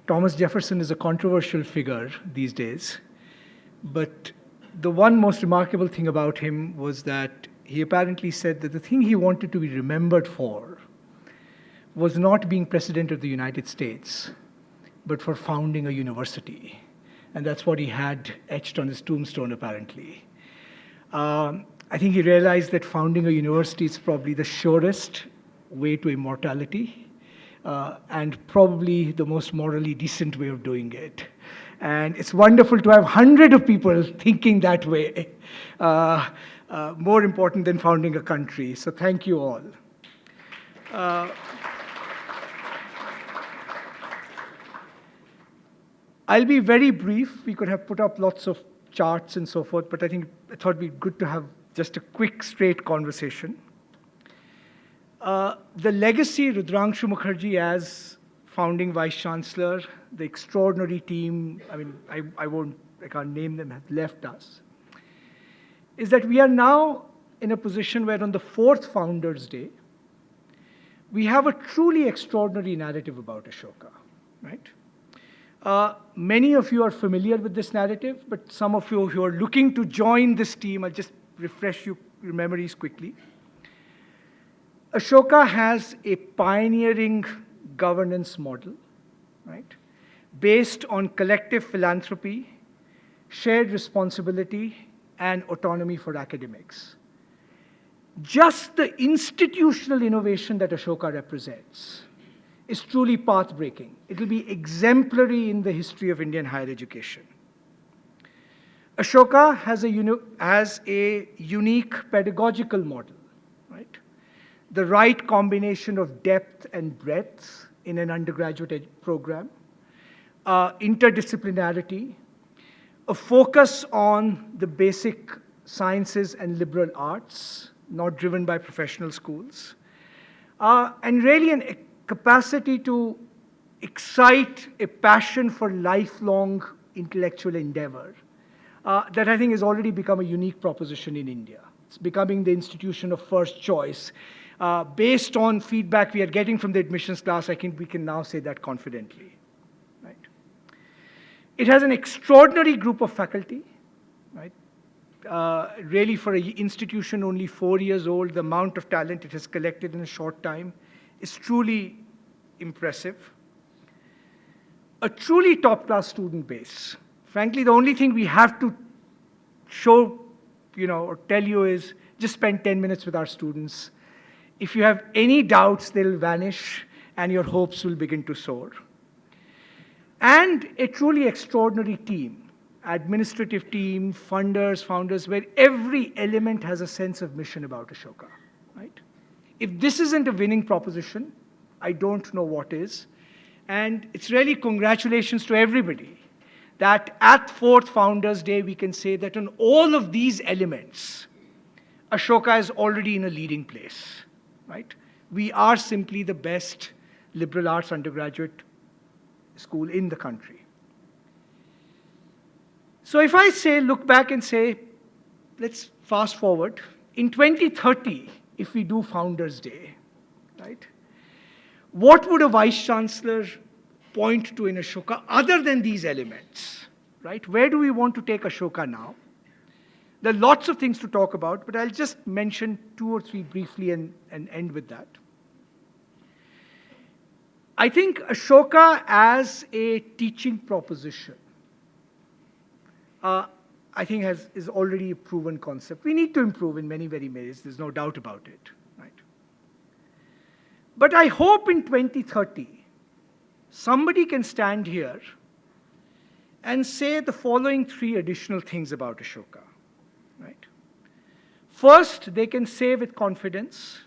Thomas Jefferson is a controversial figure these days, but the one most remarkable thing about him was that he apparently said that the thing he wanted to be remembered for was not being President of the United States, but for founding a university. And that's what he had etched on his tombstone, apparently. I think he realized that founding a university is probably the surest way to immortality, and probably the most morally decent way of doing it. And it's wonderful to have hundreds of people thinking that way, more important than founding a country. So thank you all. I'll be very brief. We could have put up lots of charts and so forth, but I thought it'd be good to have just a quick, straight conversation. The legacy, Rudrangshu Mukherjee as founding Vice Chancellor, the extraordinary team, I mean, I can't name them, have left us, is that we are now in a position where on the 4th Founders' Day, we have a truly extraordinary narrative about Ashoka, right? Many of you are familiar with this narrative, but some of you who are looking to join this team, I'll just refresh your memories quickly. Ashoka has a pioneering governance model, right, based on collective philanthropy, shared responsibility, and autonomy for academics. Just the institutional innovation that Ashoka represents is truly path-breaking. It will be exemplary in the history of Indian higher education. Ashoka has a unique pedagogical model, right? The right combination of depth and breadth in an undergraduate program, interdisciplinarity, a focus on the basic sciences and liberal arts, not driven by professional schools, and really a capacity to excite a passion for lifelong intellectual endeavor that I think has already become a unique proposition in India. It's becoming the institution of first choice. Based on feedback we are getting from the admissions class, I think we can now say that confidently. Right? It has an extraordinary group of faculty. Right? Really, for an institution only 4 years old, the amount of talent it has collected in a short time is truly impressive. A truly top-class student base. Frankly, the only thing we have to show, or tell you is just spend 10 minutes with our students. If you have any doubts, they'll vanish and your hopes will begin to soar. And a truly extraordinary team, administrative team, funders, founders, where every element has a sense of mission about Ashoka, right? If this isn't a winning proposition, I don't know what is. And it's really congratulations to everybody that at 4th Founders' Day, we can say that on all of these elements, Ashoka is already in a leading place, right? We are simply the best liberal arts undergraduate school in the country. So if I say, look back and say, let's fast forward. In 2030, if we do Founders' Day, right? What would a Vice Chancellor point to in Ashoka other than these elements, right? Where do we want to take Ashoka now? There are lots of things to talk about, but I'll just mention 2 or 3 briefly and end with that. I think Ashoka as a teaching proposition, I think is already a proven concept. We need to improve in many, very ways. There's no doubt about it, right? But I hope in 2030, somebody can stand here and say the following 3 additional things about Ashoka, right? First, they can say with confidence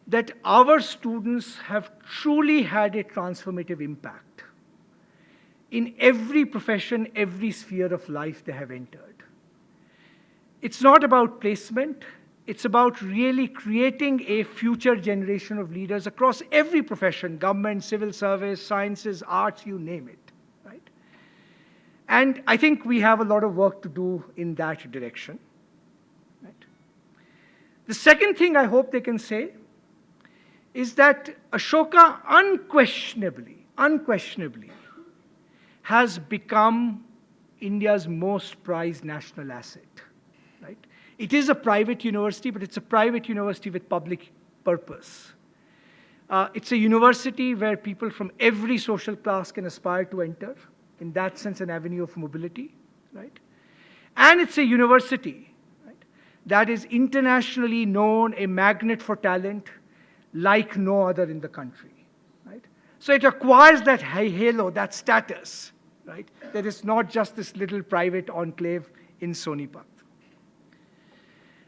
that our students have truly had a transformative impact in every profession, every sphere of life they have entered. It's not about placement. It's about really creating a future generation of leaders across every profession, government, civil service, sciences, arts, you name it, right? And I think we have a lot of work to do in that direction, right? The second thing I hope they can say is that Ashoka unquestionably has become India's most prized national asset, right? It is a private university, but it's a private university with public purpose. It's a university where people from every social class can aspire to enter, in that sense, an avenue of mobility, right? And it's a university, right, that is internationally known, a magnet for talent like no other in the country, right? So it acquires that halo, that status, right? That it's not just this little private enclave in Sonipat.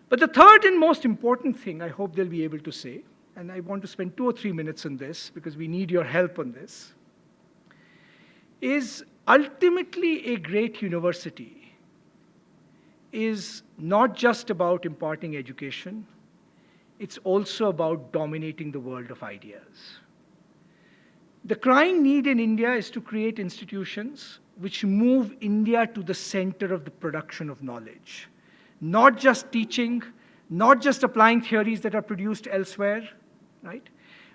But the third and most important thing I hope they'll be able to say, and I want to spend 2 or 3 minutes on this because we need your help on this, is ultimately a great university is not just about imparting education, it's also about dominating the world of ideas. The crying need in India is to create institutions which move India to the center of the production of knowledge. Not just teaching, not just applying theories that are produced elsewhere, right?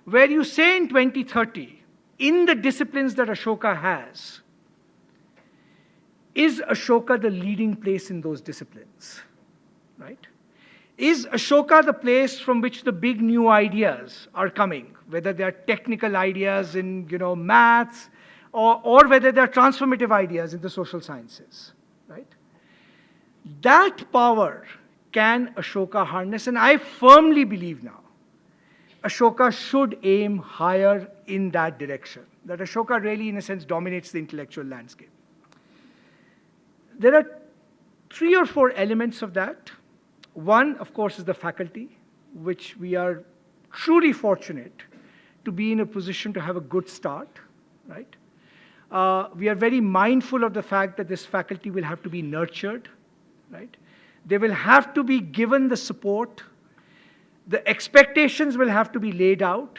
Where you say in 2030, in the disciplines that Ashoka has, is Ashoka the leading place in those disciplines, right? Is Ashoka the place from which the big new ideas are coming, whether they are technical ideas in maths, or whether they are transformative ideas in the social sciences, right? That power can Ashoka harness, and I firmly believe now Ashoka should aim higher in that direction, that Ashoka really, in a sense, dominates the intellectual landscape. There are 3 or 4 elements of that. One, of course, is the faculty, which we are truly fortunate to be in a position to have a good start, right? We are very mindful of the fact that this faculty will have to be nurtured, right? They will have to be given the support. The expectations will have to be laid out,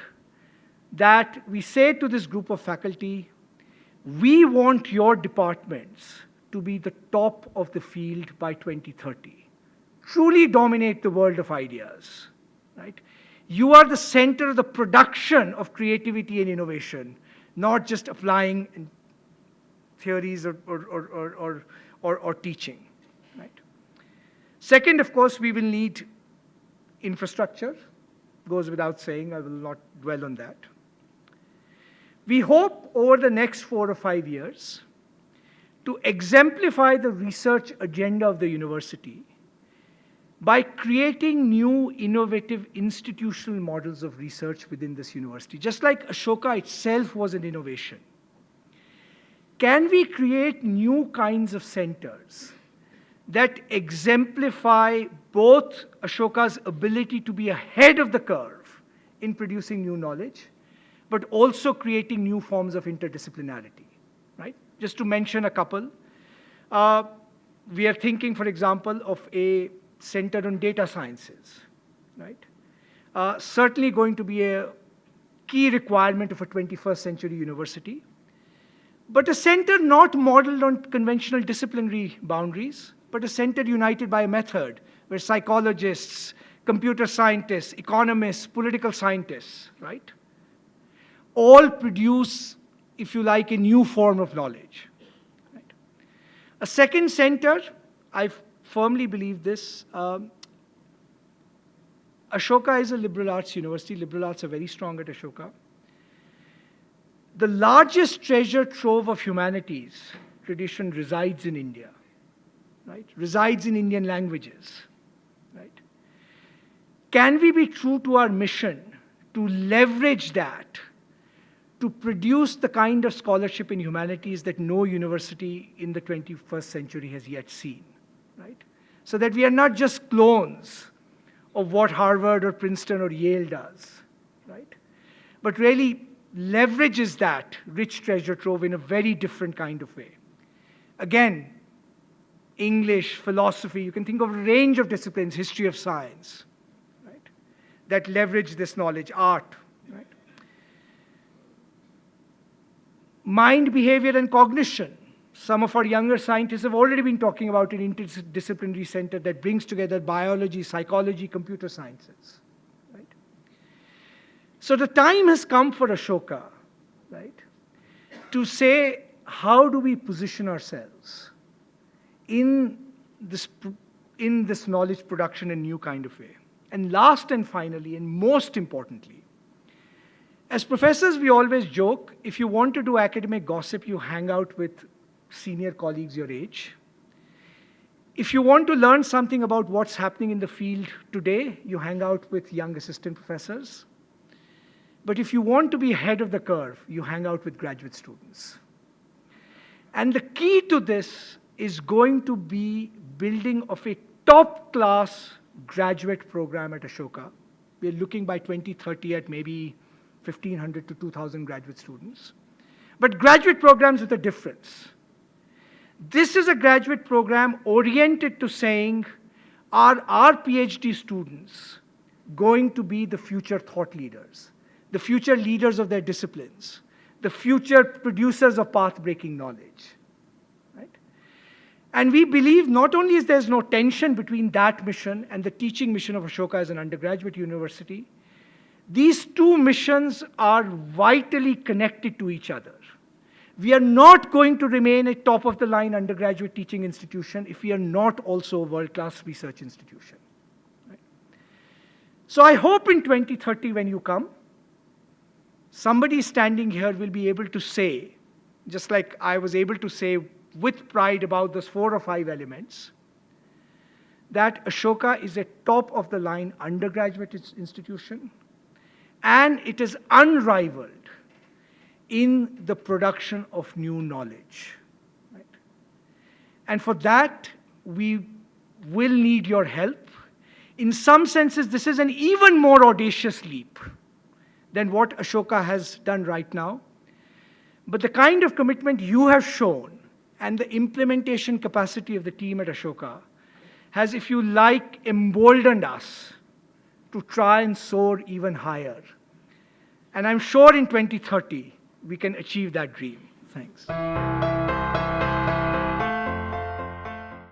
that we say to this group of faculty, we want your departments to be the top of the field by 2030. Truly dominate the world of ideas, right? You are the center of the production of creativity and innovation, not just applying theories or teaching, right? Second, of course, we will need infrastructure. Goes without saying, I will not dwell on that. We hope over the next 4 or 5 years to exemplify the research agenda of the university by creating new innovative institutional models of research within this university. Just like Ashoka itself was an innovation, can we create new kinds of centers that exemplify both Ashoka's ability to be ahead of the curve in producing new knowledge, but also creating new forms of interdisciplinarity, right? Just to mention a couple, we are thinking, for example, of a center on data sciences, right? Certainly going to be a key requirement of a 21st century university, but a center not modeled on conventional disciplinary boundaries, but a center united by a method where psychologists, computer scientists, economists, political scientists, right, all produce, if you like, a new form of knowledge. Right? A second center, I firmly believe this, Ashoka is a liberal arts university. Liberal arts are very strong at Ashoka. The largest treasure trove of humanities tradition resides in India, right? Resides in Indian languages, right? Can we be true to our mission to leverage that to produce the kind of scholarship in humanities that no university in the 21st century has yet seen, right? So that we are not just clones of what Harvard or Princeton or Yale does, right? But really leverages that rich treasure trove in a very different kind of way. Again, English, philosophy, you can think of a range of disciplines, history of science, right, that leverage this knowledge, art, right? Mind, behavior, and cognition. Some of our younger scientists have already been talking about an interdisciplinary center that brings together biology, psychology, computer sciences, right? So the time has come for Ashoka, right, to say how do we position ourselves in this knowledge production in a new kind of way? And last and finally, and most importantly, as professors, we always joke, if you want to do academic gossip, you hang out with senior colleagues your age. If you want to learn something about what's happening in the field today, you hang out with young assistant professors. But if you want to be ahead of the curve, you hang out with graduate students. And the key to this is going to be building of a top-class graduate program at Ashoka. We're looking by 2030 at maybe 1,500 to 2,000 graduate students. But graduate programs with a difference. This is a graduate program oriented to saying, are our PhD students going to be the future thought leaders, the future leaders of their disciplines, the future producers of path-breaking knowledge? Right? And we believe not only is there no tension between that mission and the teaching mission of Ashoka as an undergraduate university, these two missions are vitally connected to each other. We are not going to remain a top-of-the-line undergraduate teaching institution if we are not also a world-class research institution. Right? So I hope in 2030 when you come, somebody standing here will be able to say, just like I was able to say with pride about those 4 or 5 elements, that Ashoka is a top-of-the-line undergraduate institution, and it is unrivaled in the production of new knowledge. Right? And for that, we will need your help. In some senses, this is an even more audacious leap than what Ashoka has done right now. But the kind of commitment you have shown and the implementation capacity of the team at Ashoka has, if you like, emboldened us to try and soar even higher. And I'm sure in 2030, we can achieve that dream. Thanks.